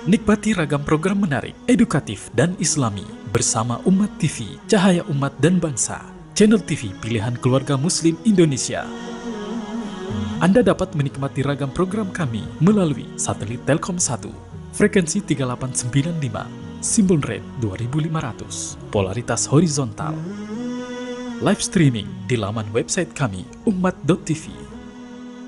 Nikmati ragam program menarik, edukatif, dan islami bersama Umat TV, Cahaya Umat dan Bangsa, channel TV pilihan keluarga muslim Indonesia. Anda dapat menikmati ragam program kami melalui satelit Telkom 1, frekuensi 3895, simbol rate 2500, polaritas horizontal. Live streaming di laman website kami umat.tv.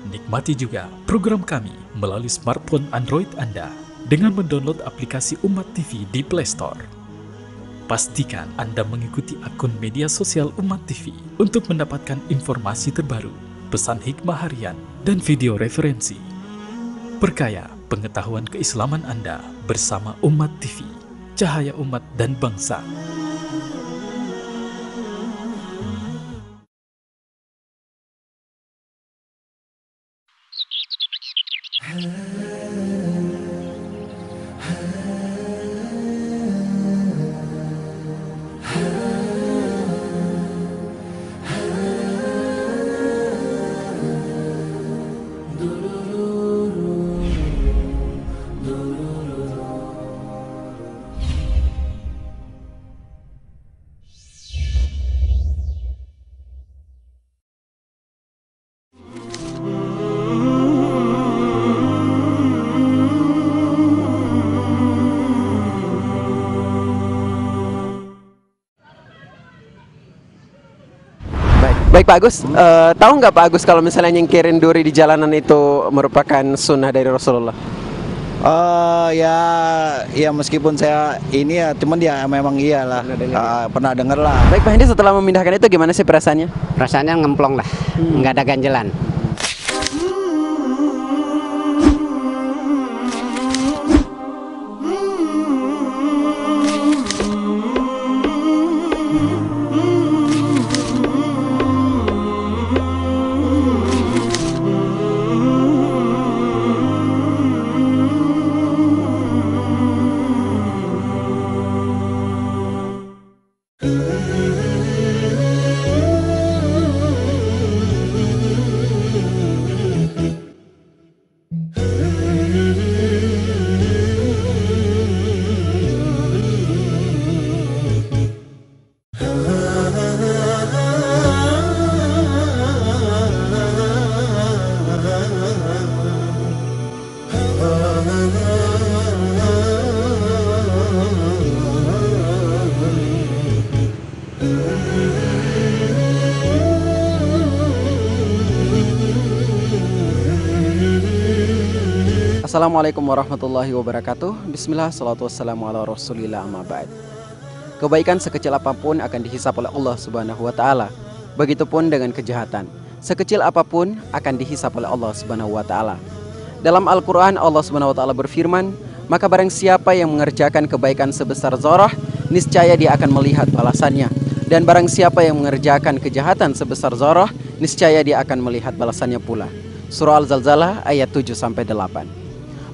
Nikmati juga program kami melalui smartphone Android Anda dengan mendownload aplikasi Umat TV di Play Store. Pastikan Anda mengikuti akun media sosial Umat TV untuk mendapatkan informasi terbaru, pesan hikmah harian, dan video referensi. Perkaya pengetahuan keislaman Anda bersama Umat TV, Cahaya Umat dan Bangsa. Baik Pak Agus, tahu nggak Pak Agus kalau misalnya nyingkirin duri di jalanan itu merupakan sunnah dari Rasulullah? Ya meskipun saya ini ya, cuman dia memang iyalah pernah dengar lah. Baik Pak Hendi, setelah memindahkan itu gimana sih perasaannya? Perasaannya ngemplong lah, nggak ada ganjelan. Assalamualaikum warahmatullahi wabarakatuh. Bismillah, salatu wassalamu ala rasulillah, amma ba'd. Kebaikan sekecil apapun akan dihisap oleh Allah subhanahu wa ta'ala. Begitupun dengan kejahatan, sekecil apapun akan dihisap oleh Allah subhanahu wa ta'ala. Dalam Al-Quran Allah subhanahu wa ta'ala berfirman, maka barang siapa yang mengerjakan kebaikan sebesar zarah, niscaya dia akan melihat balasannya. Dan barang siapa yang mengerjakan kejahatan sebesar zarah, niscaya dia akan melihat balasannya pula. Surah Al-Zalzalah ayat 7-8.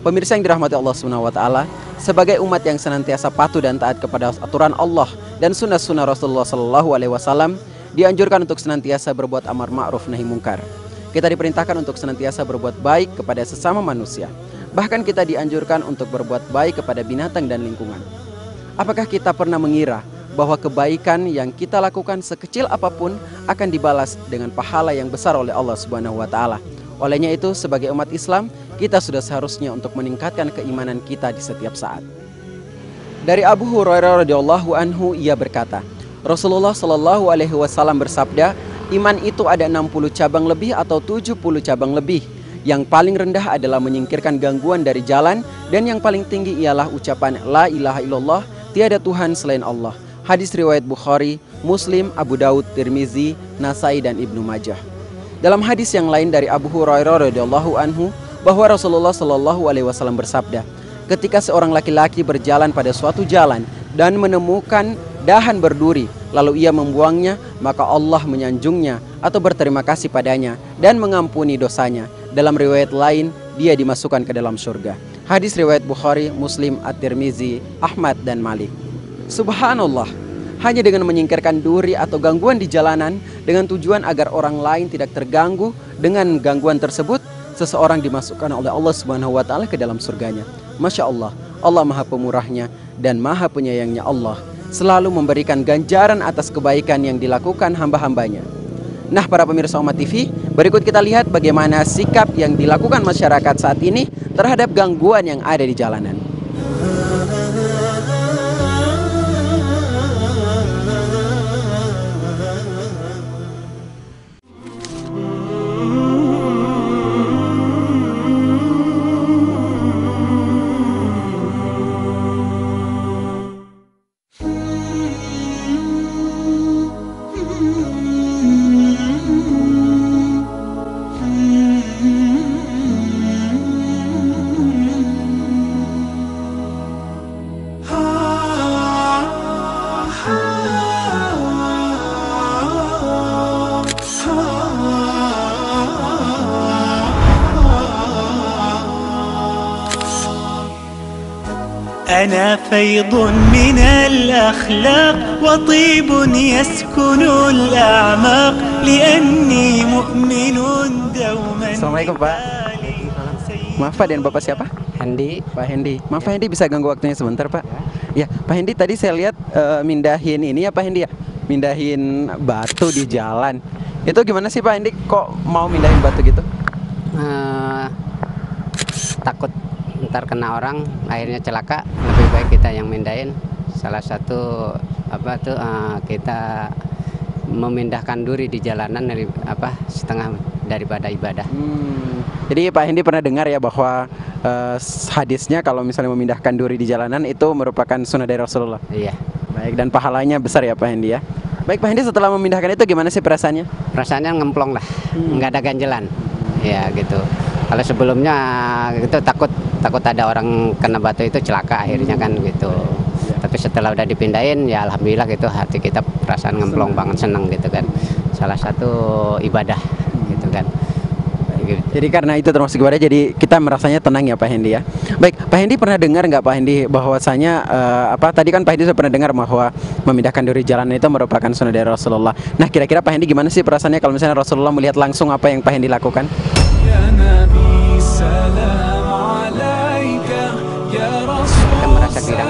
Pemirsa yang dirahmati Allah Subhanahu wa taala, sebagai umat yang senantiasa patuh dan taat kepada aturan Allah dan sunnah-sunnah Rasulullah sallallahu alaihi wasallam, dianjurkan untuk senantiasa berbuat amar ma'ruf nahi mungkar. Kita diperintahkan untuk senantiasa berbuat baik kepada sesama manusia. Bahkan kita dianjurkan untuk berbuat baik kepada binatang dan lingkungan. Apakah kita pernah mengira bahwa kebaikan yang kita lakukan sekecil apapun akan dibalas dengan pahala yang besar oleh Allah Subhanahu wa taala? Olehnya itu, sebagai umat Islam, kita sudah seharusnya untuk meningkatkan keimanan kita di setiap saat. Dari Abu Hurairah radhiyallahu anhu, ia berkata, Rasulullah shallallahu alaihi wasallam bersabda, iman itu ada 60 cabang lebih atau 70 cabang lebih. Yang paling rendah adalah menyingkirkan gangguan dari jalan, dan yang paling tinggi ialah ucapan la ilaha illallah, tiada Tuhan selain Allah. Hadis riwayat Bukhari, Muslim, Abu Daud, Tirmizi, Nasai, dan Ibnu Majah. Dalam hadis yang lain dari Abu Hurairah radhiyallahu anhu, bahwa Rasulullah shallallahu alaihi wasallam bersabda, ketika seorang laki-laki berjalan pada suatu jalan dan menemukan dahan berduri, lalu ia membuangnya, maka Allah menyanjungnya atau berterima kasih padanya dan mengampuni dosanya. Dalam riwayat lain, dia dimasukkan ke dalam surga. Hadis riwayat Bukhari, Muslim, At-Tirmizi, Ahmad, dan Malik. Subhanallah, hanya dengan menyingkirkan duri atau gangguan di jalanan dengan tujuan agar orang lain tidak terganggu dengan gangguan tersebut, seseorang dimasukkan oleh Allah Subhanahu wa taala ke dalam surganya. Masya Allah, Allah Maha Pemurahnya dan Maha Penyayangnya. Allah selalu memberikan ganjaran atas kebaikan yang dilakukan hamba-hambanya. Nah, para pemirsa Umat TV, berikut kita lihat bagaimana sikap yang dilakukan masyarakat saat ini terhadap gangguan yang ada di jalanan. أنا فيض من الأخلاق وطيب يسكن الأعماق لأني مؤمن دوما. Assalamualaikum Pak. Maaf Pak, dan Bapak siapa? Hendi. Pak Hendi. Maaf Pak Hendi, bisa ganggu waktunya sebentar Pak? Ya, Pak Hendi, tadi saya lihat mindahin ini ya Pak Hendi ya, mindahin batu di jalan. Itu gimana sih Pak Hendi, kok mau mindahin batu gitu? Takut ntar kena orang, akhirnya celaka. Lebih baik kita yang mindahin. Salah satu kita memindahkan duri di jalanan dari setengah daripada ibadah. Jadi Pak Hendi pernah dengar ya bahwa hadisnya kalau misalnya memindahkan duri di jalanan itu merupakan sunnah dari Rasulullah. Iya. Baik, dan pahalanya besar ya Pak Hendi ya. Baik Pak Hendi, setelah memindahkan itu gimana sih perasaannya? Perasaannya ngemplong lah, nggak ada ganjelan. Ya gitu. Kalau sebelumnya itu takut ada orang kena batu itu celaka akhirnya kan gitu. Tapi setelah udah dipindahin ya alhamdulillah gitu, hati kita perasaan ngemplong banget, seneng gitu kan. Salah satu ibadah gitu kan. Jadi karena itu termasuk ibadah, jadi kita merasanya tenang ya Pak Hendi ya. Baik, Pak Hendi pernah dengar nggak Pak Hendi bahwasanya tadi kan Pak Hendi sudah pernah dengar bahwa memindahkan duri jalan itu merupakan sunnah dari Rasulullah. Nah, kira-kira Pak Hendi gimana sih perasaannya kalau misalnya Rasulullah melihat langsung apa yang Pak Hendi lakukan? Kita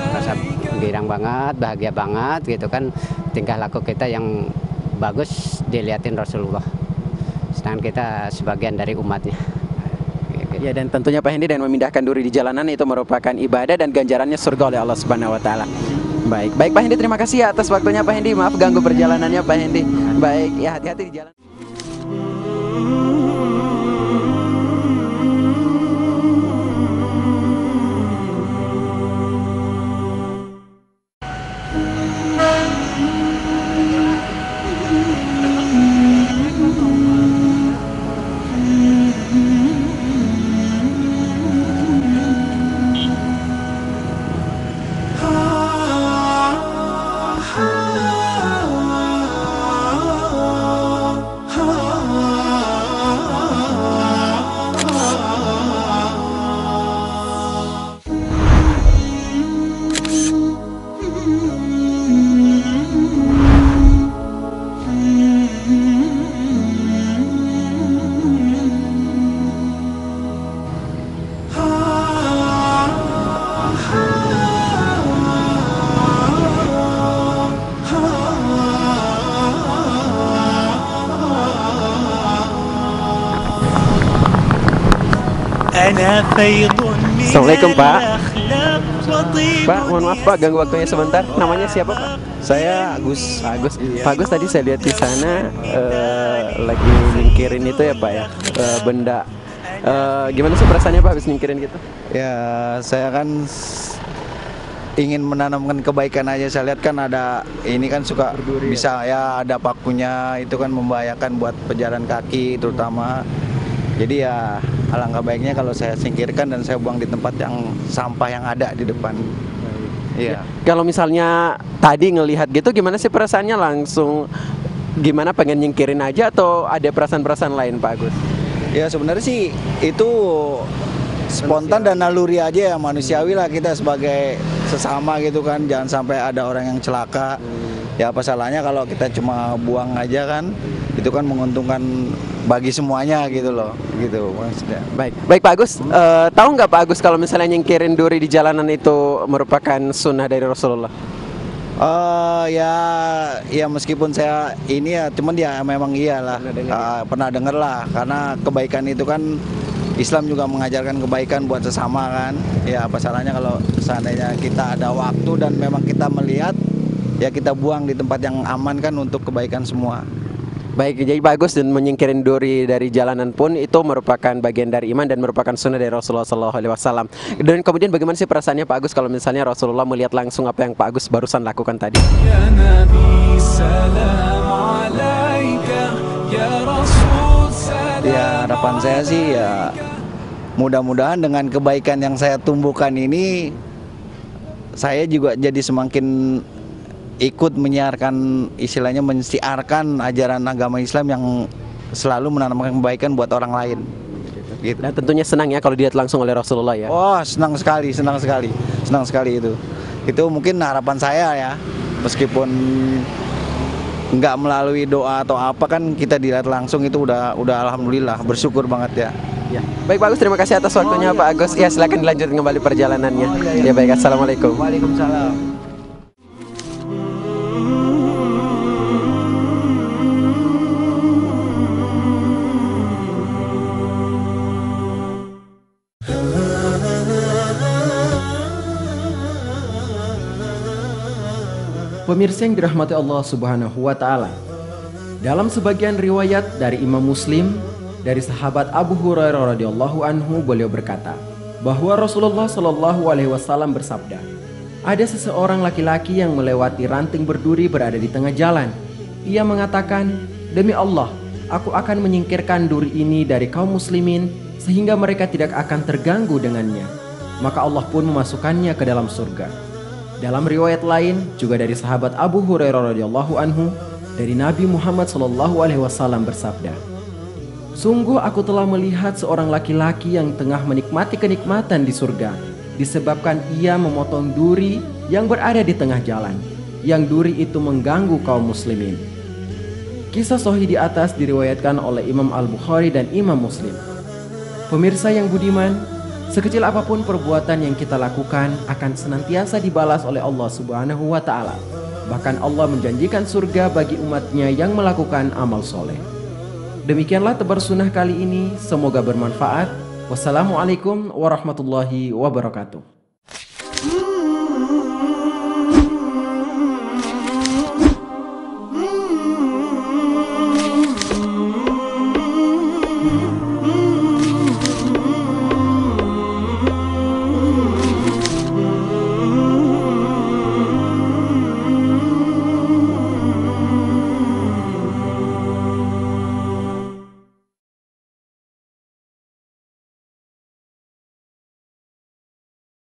merasa girang banget, bahagia banget gitu kan, tingkah laku kita yang bagus dilihatin Rasulullah, sedangkan kita sebagian dari umatnya. Ya, dan tentunya Pak Hendi, dan memindahkan duri di jalanan itu merupakan ibadah dan ganjarannya surga oleh Allah Subhanahu wa taala. Baik Pak Hendi, terima kasih ya atas waktunya Pak Hendi. Maaf ganggu perjalanannya Pak Hendi. Baik, ya hati-hati di jalan. Assalamualaikum Pak. Pak, mohon maaf Pak, ganggu waktunya sebentar. Namanya siapa Pak? Saya Agus. Pak Agus, tadi saya lihat di sana lagi nyingkirin itu ya Pak ya, benda. Gimana sih perasaannya Pak habis nyingkirin gitu? Ya, saya kan ingin menanamkan kebaikan aja. Saya lihat kan ada ini kan suka bisa ya, ada pakunya, itu kan membahayakan buat pejalan kaki terutama. Jadi ya alangkah baiknya kalau saya singkirkan dan saya buang di tempat yang sampah yang ada di depan. Iya. Kalau misalnya tadi ngelihat gitu, gimana sih perasaannya, langsung gimana, pengen nyingkirin aja atau ada perasaan-perasaan lain Pak Agus? Ya sebenarnya sih itu spontan dan naluri aja ya, manusiawi lah kita sebagai sesama gitu kan, jangan sampai ada orang yang celaka. Ya apa salahnya kalau kita cuma buang aja kan, itu kan menguntungkan bagi semuanya gitu loh, gitu maksudnya. Baik Pak Agus, tahu nggak Pak Agus kalau misalnya nyingkirin duri di jalanan itu merupakan sunnah dari Rasulullah? Ya meskipun saya ini ya, cuman ya memang iyalah, pernah dengar lah, karena kebaikan itu kan Islam juga mengajarkan kebaikan buat sesama kan. Ya apa salahnya kalau seandainya kita ada waktu dan memang kita melihat, ya kita buang di tempat yang aman kan untuk kebaikan semua. Baik, jadi bagus, dan menyingkirin duri dari jalanan pun itu merupakan bagian dari iman dan merupakan sunnah dari Rasulullah SAW. Dan kemudian bagaimana sih perasaannya Pak Agus kalau misalnya Rasulullah melihat langsung apa yang Pak Agus barusan lakukan tadi? Ya Nabi, salam alaika, ya Rasul, salam. Ya harapan saya sih ya mudah-mudahan dengan kebaikan yang saya tumbuhkan ini, saya juga jadi semakin ikut menyiarkan, istilahnya mensiarkan ajaran agama Islam yang selalu menanamkan kebaikan buat orang lain. Gitu. Dan tentunya senang ya kalau dilihat langsung oleh Rasulullah ya. Oh, senang sekali itu. Itu mungkin harapan saya ya, meskipun nggak melalui doa atau apa kan, kita dilihat langsung itu udah alhamdulillah, bersyukur banget ya. Ya. Baik Pak Agus, terima kasih atas waktunya Pak Agus. Ya, silakan dilanjutkan kembali perjalanannya. Ya baik, assalamualaikum. Waalaikumsalam. Pemirsa yang dirahmati Allah Subhanahu wa taala. Dalam sebagian riwayat dari Imam Muslim dari sahabat Abu Hurairah radhiyallahu anhu, beliau berkata bahwa Rasulullah shallallahu alaihi wasallam bersabda, ada seseorang laki-laki yang melewati ranting berduri berada di tengah jalan. Ia mengatakan, demi Allah, aku akan menyingkirkan duri ini dari kaum muslimin sehingga mereka tidak akan terganggu dengannya. Maka Allah pun memasukkannya ke dalam surga. Dalam riwayat lain juga dari sahabat Abu Hurairah radhiyallahu anhu, dari Nabi Muhammad sallallahu alaihi wasallam bersabda, sungguh aku telah melihat seorang laki-laki yang tengah menikmati kenikmatan di surga disebabkan ia memotong duri yang berada di tengah jalan, yang duri itu mengganggu kaum muslimin. Kisah sahih di atas diriwayatkan oleh Imam Al-Bukhari dan Imam Muslim. Pemirsa yang budiman, sekecil apapun perbuatan yang kita lakukan akan senantiasa dibalas oleh Allah Subhanahu wa ta'ala. Bahkan Allah menjanjikan surga bagi umatnya yang melakukan amal soleh. Demikianlah tebar sunnah kali ini, semoga bermanfaat. Wassalamualaikum warahmatullahi wabarakatuh.